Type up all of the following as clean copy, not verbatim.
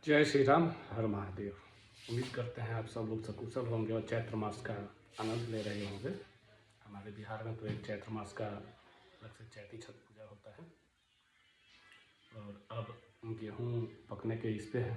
जय श्री राम, हर महादेव। उम्मीद करते हैं आप सब लोग सकुशल होंगे और चैत्र मास का आनंद ले रहे होंगे। हमारे बिहार में तो एक चैत्र मास का अलग से चैती छठ पूजा होता है और अब गेहूँ पकने के इस पे है।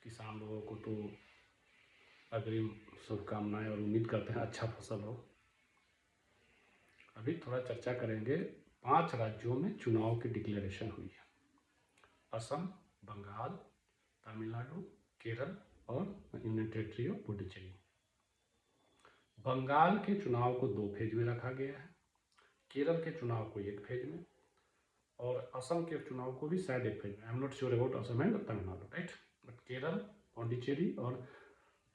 किसान लोगों को तो अग्रिम शुभकामनाएं और उम्मीद करते हैं अच्छा फसल हो। अभी थोड़ा चर्चा करेंगे। 5 राज्यों में चुनाव की डिक्लेरेशन हुई है। असम, बंगाल, तमिलनाडु, केरल और union territory of Puducherry. Bengal के चुनाव को 2 फेज में रखा गया है, केरल के चुनाव को 1 फेज में और असम के चुनाव को भी शायद 1 फेज में। I am not sure about Assam and Tamil Nadu, right. But Kerala, Pondicherry और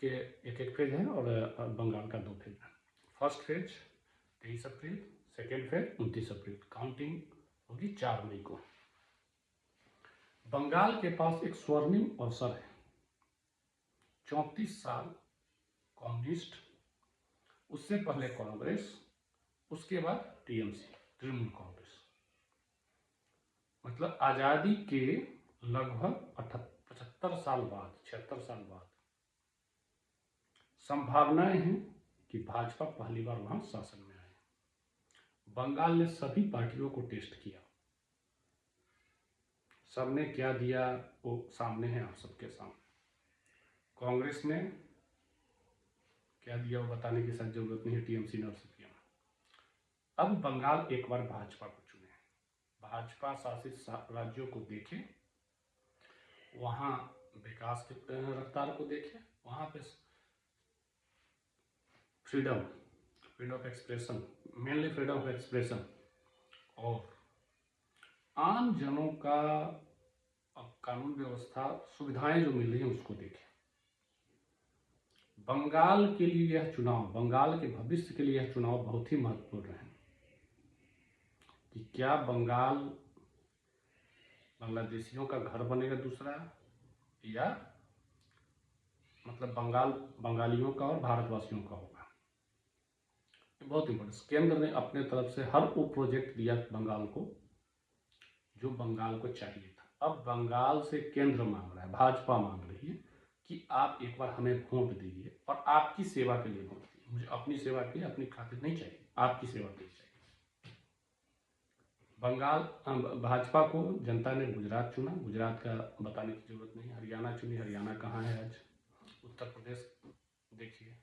के एक फेज है और बंगाल का 2 फेज है। फर्स्ट फेज 23 अप्रैल, सेकेंड फेज 29 अप्रैल। काउंटिंग होगी 4 मई को। बंगाल के पास एक स्वर्णिम अवसर है। 34 साल कम्युनिस्ट, उससे पहले कांग्रेस, उसके बाद टीएमसी, तृणमूल कांग्रेस। मतलब आजादी के लगभग 75 साल बाद, 76 साल बाद संभावनाएं हैं कि भाजपा पहली बार वहां शासन में आए। बंगाल ने सभी पार्टियों को टेस्ट किया। सबने क्या दिया वो सामने है, आप सबके सामने। कांग्रेस ने क्या दिया वो बताने की शायद जरूरत नहीं है, टीएमसी ने और सीपीएम। अब बंगाल एक बार भाजपा को चुने, भाजपा शासित राज्यों को देखे, वहां विकास की रफ्तार को देखे, वहां पे freedom of expression, mainly freedom of expression और आम जनों का कानून व्यवस्था सुविधाएं जो मिल रही हैं उसको देखें। बंगाल के लिए यह चुनाव, बंगाल के भविष्य के लिए यह चुनाव बहुत ही महत्वपूर्ण है कि क्या बंगाल बांग्लादेशियों का घर बनेगा दूसरा, या मतलब बंगाल बंगालियों का और भारतवासियों का होगा। बहुत इंपॉर्टेंट। केंद्र ने अपने तरफ से हर वो प्रोजेक्ट दिया बंगाल को जो बंगाल को चाहिए था। अब बंगाल से केंद्र मांग रहा है, भाजपा मांग रही है कि आप एक बार हमें वोट दीजिए और आपकी सेवा के लिए वोट दीजिए। मुझे अपनी सेवा के लिए, अपनी खातिर नहीं चाहिए, आपकी सेवा के लिए चाहिए। बंगाल भाजपा को जनता ने गुजरात चुना, गुजरात का बताने की जरूरत नहीं। हरियाणा चुनी, हरियाणा कहाँ है आज। उत्तर प्रदेश देखिए,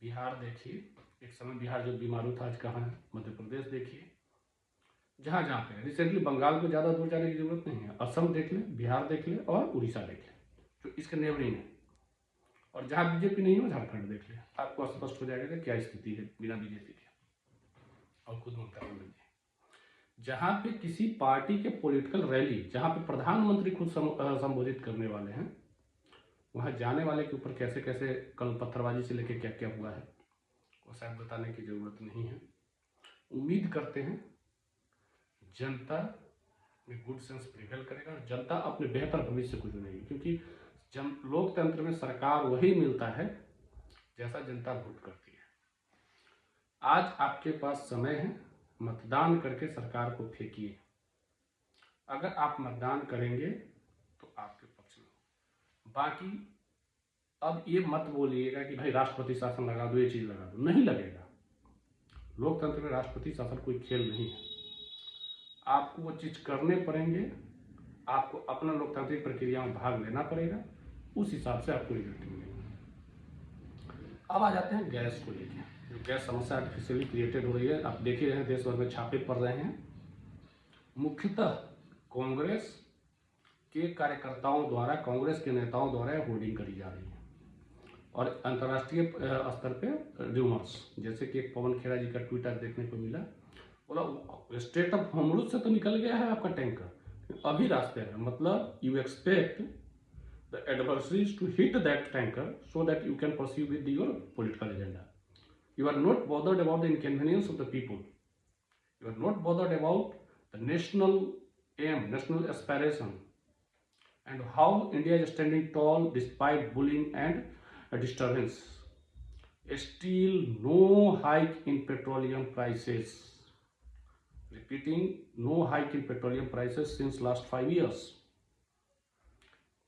बिहार देखिए, एक समय बिहार जो बीमारू था आज कहाँ है। मध्य प्रदेश देखिए, जहाँ जहाँ पे रिसेंटली बंगाल को ज़्यादा दूर जाने की जरूरत नहीं है। असम देख लें, बिहार देख लें और उड़ीसा देख लें जो इसके नेबरिंग है। और जहाँ बीजेपी नहीं हो, झारखंड देख लें, आपको स्पष्ट हो जाएगा कि क्या स्थिति है बिना बीजेपी के। और खुद ममता बनर्जी, जहाँ पे किसी पार्टी के पॉलिटिकल रैली, जहाँ पे प्रधानमंत्री खुद संबोधित करने वाले हैं, वहाँ जाने वाले के ऊपर कैसे कैसे कल पत्थरबाजी से लेके क्या क्या हुआ है वो शायद बताने की जरूरत नहीं है। उम्मीद करते हैं जनता में गुड सेंस प्रिवेल करेगा और जनता अपने बेहतर भविष्य को चुनेगी, क्योंकि लोकतंत्र में सरकार वही मिलता है जैसा जनता वोट करती है। आज आपके पास समय है, मतदान करके सरकार को फेंकिए। अगर आप मतदान करेंगे तो आपके पक्ष में हो। बाकी अब ये मत बोलिएगा कि भाई राष्ट्रपति शासन लगा दो, ये चीज लगा दो, नहीं लगेगा। लोकतंत्र में राष्ट्रपति शासन कोई खेल नहीं है। आपको वो चीज करने पड़ेंगे, आपको अपना लोकतांत्रिक प्रक्रिया में भाग लेना पड़ेगा, उस हिसाब से आपको रिजल्ट मिलेगा। अब आ जाते हैं गैस को लेकर। जो गैस समस्या आर्टिफिशियली क्रिएटेड हो रही है, आप देख ही रहे हैं, देश भर में छापे पड़ रहे हैं। मुख्यतः कांग्रेस के कार्यकर्ताओं द्वारा, कांग्रेस के नेताओं द्वारा होर्डिंग करी जा रही है और अंतर्राष्ट्रीय स्तर पे र्यूमर्स, जैसे कि एक पवन खेड़ा जी का ट्विटर देखने को मिला, बोला स्टेट ऑफ होमरूज से तो निकल गया है आपका टैंकर, अभी रास्ते में। मतलब you expect the adversaries to hit that tanker so that you can pursue with your political agenda. You are not bothered about the inconvenience of the people. You are not bothered about the national aim, national aspiration, and how India is standing tall despite bullying and disturbance. Still no hike in petroleum prices. Repeating, no hike in petroleum prices since last 5 years.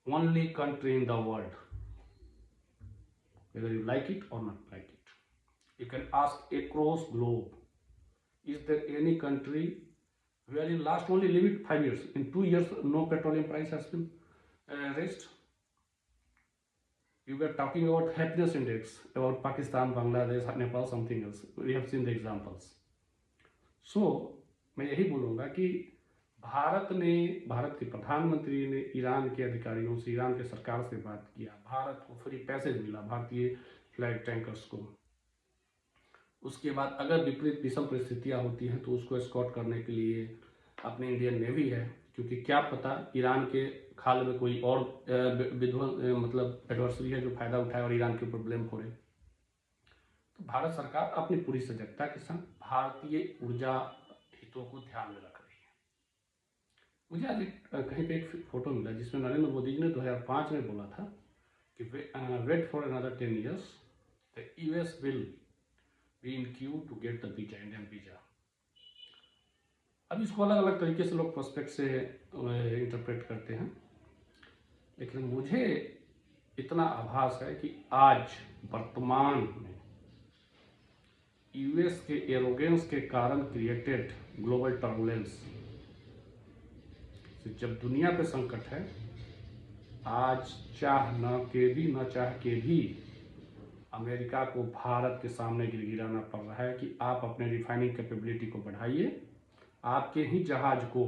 only country in the world, whether you like it or not like it. You can ask across globe, is there any country where in last only limit 5 years, in 2 years no petroleum price has been raised? You were talking about happiness index, about Pakistan, Bangladesh, Nepal, something else. We have seen the examples. So मैं यही बोलूँगा कि भारत के प्रधानमंत्री ने Iran के अधिकारियों से, ईरान के सरकार से बात किया, भारत को फ्री पैसेज मिला भारतीय फ्लैग टैंकर्स को। उसके बाद अगर विपरीत विषम परिस्थितियाँ होती हैं तो उसको एस्कॉर्ट करने के लिए अपनी इंडियन नेवी है, क्योंकि क्या पता ईरान के खाल में कोई और मतलब एडवर्सरी है जो फायदा उठाए और ईरान के ऊपर ब्लेम फोड़े। तो भारत सरकार अपनी पूरी सजगता के संग भारतीय ऊर्जा हितों को ध्यान में रख रही है। मुझे आज कहीं पे एक फोटो मिला जिसमें नरेंद्र मोदी जी ने 2005 में बोला था कि wait for another 10 years, the US will be in queue to get the visa, Indian visa. अब इसको अलग अलग तरीके से लोग पर्सपेक्ट से इंटरप्रेट करते हैं, लेकिन मुझे इतना आभास है कि आज वर्तमान में यूएस के एरोगेंस के कारण क्रिएटेड ग्लोबल टर्बुलेंस, जब दुनिया पे संकट है, आज न चाह के भी अमेरिका को भारत के सामने गिड़गिड़ाना पड़ रहा है कि आप अपने रिफाइनिंग कैपेबिलिटी को बढ़ाइए, आपके ही जहाज को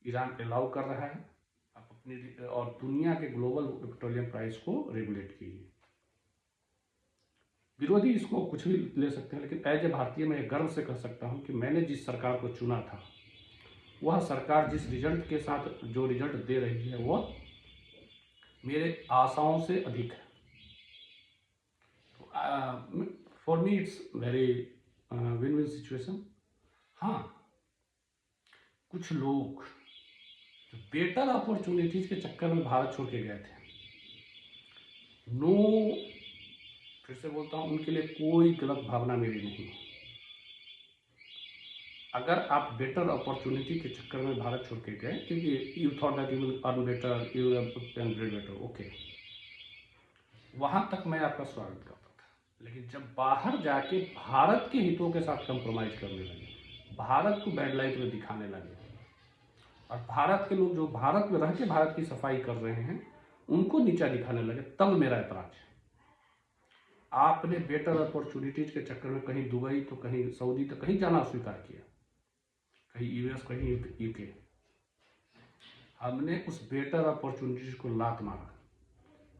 ईरान अलाउ कर रहा है, आप अपनी और दुनिया के ग्लोबल पेट्रोलियम प्राइस को रेगुलेट कीजिए। विरोधी इसको कुछ भी ले सकते हैं, लेकिन एज ए भारतीय मैं गर्व से कह सकता हूं कि मैंने जिस सरकार को चुना था, वह सरकार जिस रिजल्ट के साथ जो रिजल्ट दे रही है वह मेरे आशाओं से अधिक है। For me it's very win win situation. हाँ, कुछ लोग बेटर अपॉर्चुनिटीज के चक्कर में भारत छोड़ के गए थे, फिर से बोलता हूं, उनके लिए कोई गलत भावना मेरी नहीं। अगर आप बेटर अपॉर्चुनिटी के चक्कर में भारत छोड़ के गए क्योंकि you thought that you will earn better, you can bread better, okay, वहां तक मैं आपका स्वागत करता था। लेकिन जब बाहर जाके भारत के हितों के साथ कंप्रोमाइज करने लगे, भारत को बैड लाइट में दिखाने लगे, और भारत के लोग जो भारत में रह के भारत की सफाई कर रहे हैं उनको नीचा दिखाने लगे, तब मेरा ऐतराज है। आपने बेटर अपॉर्चुनिटीज के चक्कर में कहीं दुबई तो कहीं सऊदी तो कहीं जाना स्वीकार किया, कहीं यूएस कहीं यूके। हमने उस बेटर अपॉर्चुनिटीज को लात मारा,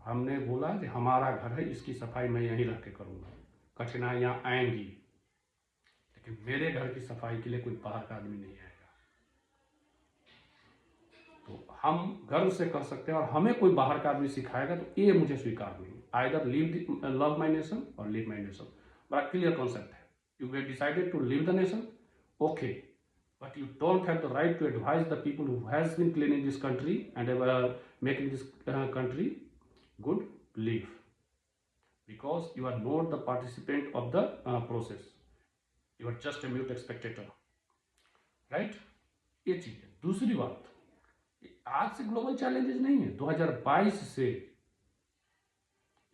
हमने बोला कि हमारा घर है, इसकी सफाई मैं यहीं रह के करूँगा, कठिनाइयाँ आएंगी लेकिन मेरे घर की सफाई के लिए कोई बाहर का आदमी नहीं आएगा। तो हम गर्व से कह सकते हैं, और हमें कोई बाहर का आदमी सिखाएगा तो ये मुझे स्वीकार नहीं। Either love my nation or leave my nation, बड़ा क्लियर कॉन्सेप्ट है। You have decided to leave the nation, okay, but you don't have the right to advise the people who has been cleaning this country and making this country good, leave, because you are not the participant of the process, you are just a mute spectator, right? ये चीज है। दूसरी बात, आज से global challenges नहीं है, 2022 से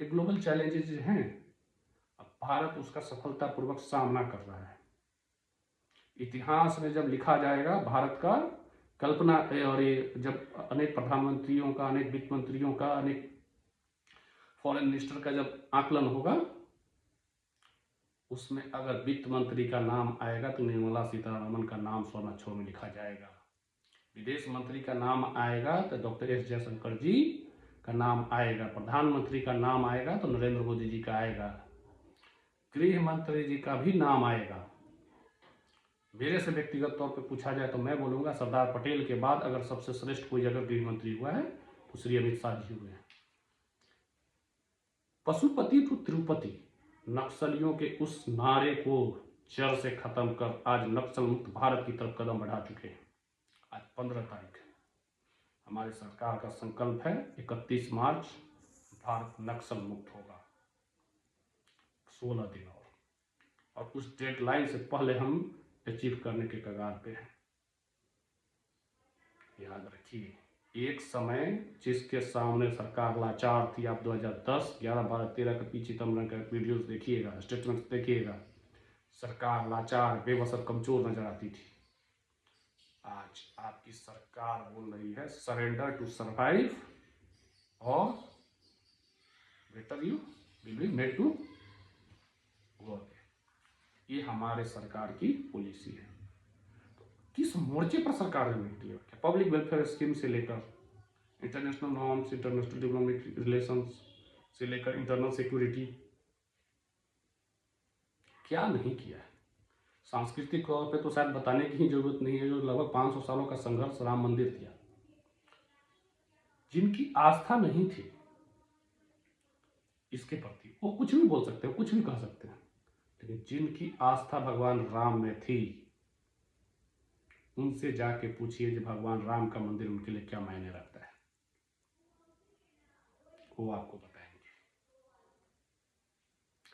ये ग्लोबल चैलेंजेस हैं, अब भारत उसका सफलतापूर्वक सामना कर रहा है। इतिहास में जब लिखा जाएगा भारत का कल्पना, और ये जब अनेक प्रधानमंत्रियों का, अनेक वित्त मंत्रियों का, अनेक फॉरेन मिनिस्टर का जब आकलन होगा, उसमें अगर वित्त मंत्री का नाम आएगा तो निर्मला सीतारमण का नाम स्वर्ण अक्षरों में लिखा जाएगा। विदेश मंत्री का नाम आएगा तो डॉक्टर एस जयशंकर जी का नाम आएगा। प्रधानमंत्री का नाम आएगा तो नरेंद्र मोदी जी का आएगा। गृह मंत्री जी का भी नाम आएगा। मेरे से व्यक्तिगत तौर पे पूछा जाए तो मैं बोलूँगा सरदार पटेल के बाद अगर सबसे श्रेष्ठ कोई अगर गृह मंत्री हुआ है तो श्री अमित शाह जी हुए हैं। पशुपति टू तिरुपति, नक्सलियों के उस नारे को जड़ से खत्म कर आज नक्सल मुक्त भारत की तरफ कदम बढ़ा चुके हैं। आज 15 तारीख है, हमारी सरकार का संकल्प है 31 मार्च भारत नक्सल मुक्त होगा। 16 दिन और उस डेडलाइन से पहले हम अचीव करने के कगार पे हैं। याद रखिए, एक समय जिसके सामने सरकार लाचार थी, आप 2010, 11, 12, 13 का पी चिदम्बरम का वीडियोस देखिएगा, स्टेटमेंट्स देखिएगा, सरकार लाचार, बेबस और कमजोर नजर आती थी। आज आपकी सरकार बोल रही है surrender to survive or better you will be made to work. ये हमारे सरकार की पॉलिसी है। तो किस मोर्चे पर सरकार ने नीति रखी? पब्लिक वेलफेयर स्कीम से लेकर international norms, international diplomatic relations से लेकर इंटरनल सिक्योरिटी, क्या नहीं किया है। सांस्कृतिक तौर पे तो शायद बताने की ही जरूरत नहीं है, जो लगभग 500 सालों का संघर्ष राम मंदिर किया। जिनकी आस्था नहीं थी इसके प्रति, वो कुछ भी बोल सकते हैं, कुछ भी कह सकते हैं, लेकिन जिनकी आस्था भगवान राम में थी, उनसे जाके पूछिए कि भगवान राम का मंदिर उनके लिए क्या मायने रखता है, वो आपको बताएंगे।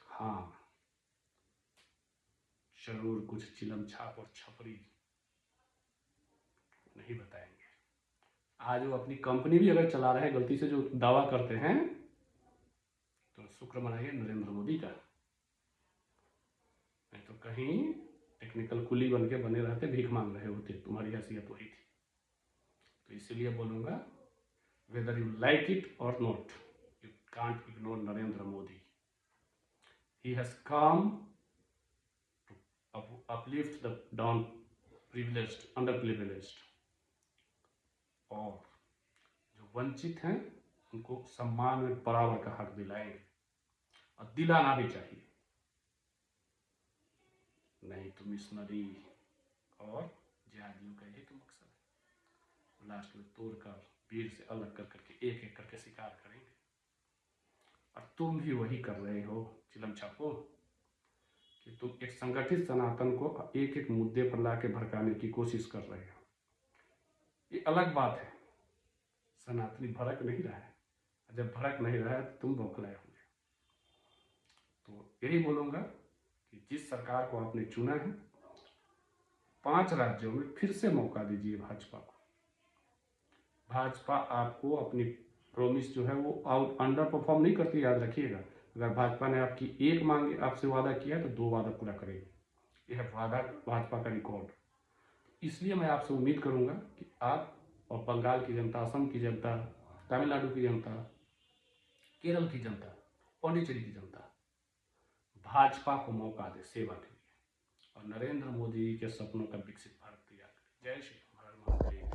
हाँ, जरूर कुछ चिलम छाप और छपरी नहीं बताएंगे। आज वो अपनी कंपनी भी अगर चला रहे हैं गलती से, जो दावा करते हैं, तो शुक्र मनाइए नरेंद्र मोदी का, नहीं तो कहीं टेक्निकल कुली बन के बने रहते, भीख मांग रहे होते, तुम्हारी हैसियत वही थी। तो इसीलिए बोलूंगा, whether you like it or not, you can't ignore Narendra Modi. He has come to uplift the down privileged, underprivileged, और जो वंचित हैं उनको सम्मान में बराबर का हक दिलाएंगे, और दिलाना भी चाहिए। नहीं तो मिशनरी और जिहादियों का यही तो मकसद है, लास्ट में तोड़कर भीड़ से अलग कर करके एक एक करके शिकार करेंगे। और तुम भी वही कर रहे हो चिलम छापो, कि तुम एक संगठित सनातन को एक एक मुद्दे पर लाके भड़काने की कोशिश कर रहे हो। ये अलग बात है, सनातनी भड़क नहीं रहा है, जब भड़क नहीं रहा है तो तुम बौखलाए होंगे। तो यही बोलूँगा कि जिस सरकार को आपने चुना है, 5 राज्यों में फिर से मौका दीजिए भाजपा को। भाजपा आपको अपनी प्रॉमिस जो है वो अंडर परफॉर्म नहीं करती, याद रखिएगा। अगर भाजपा ने आपकी एक मांगे आपसे वादा किया तो 2 वादा पूरा करेगी। यह वादा भाजपा का रिकॉर्ड। इसलिए मैं आपसे उम्मीद करूंगा कि आप और बंगाल की जनता, असम की जनता, तमिलनाडु की जनता, केरल की जनता, पौंडीचेरी की जनता भाजपा को मौका दे सेवा के लिए, और नरेंद्र मोदी के सपनों का विकसित भारत तैयार करें। जय श्री राम, हर हर महादेव।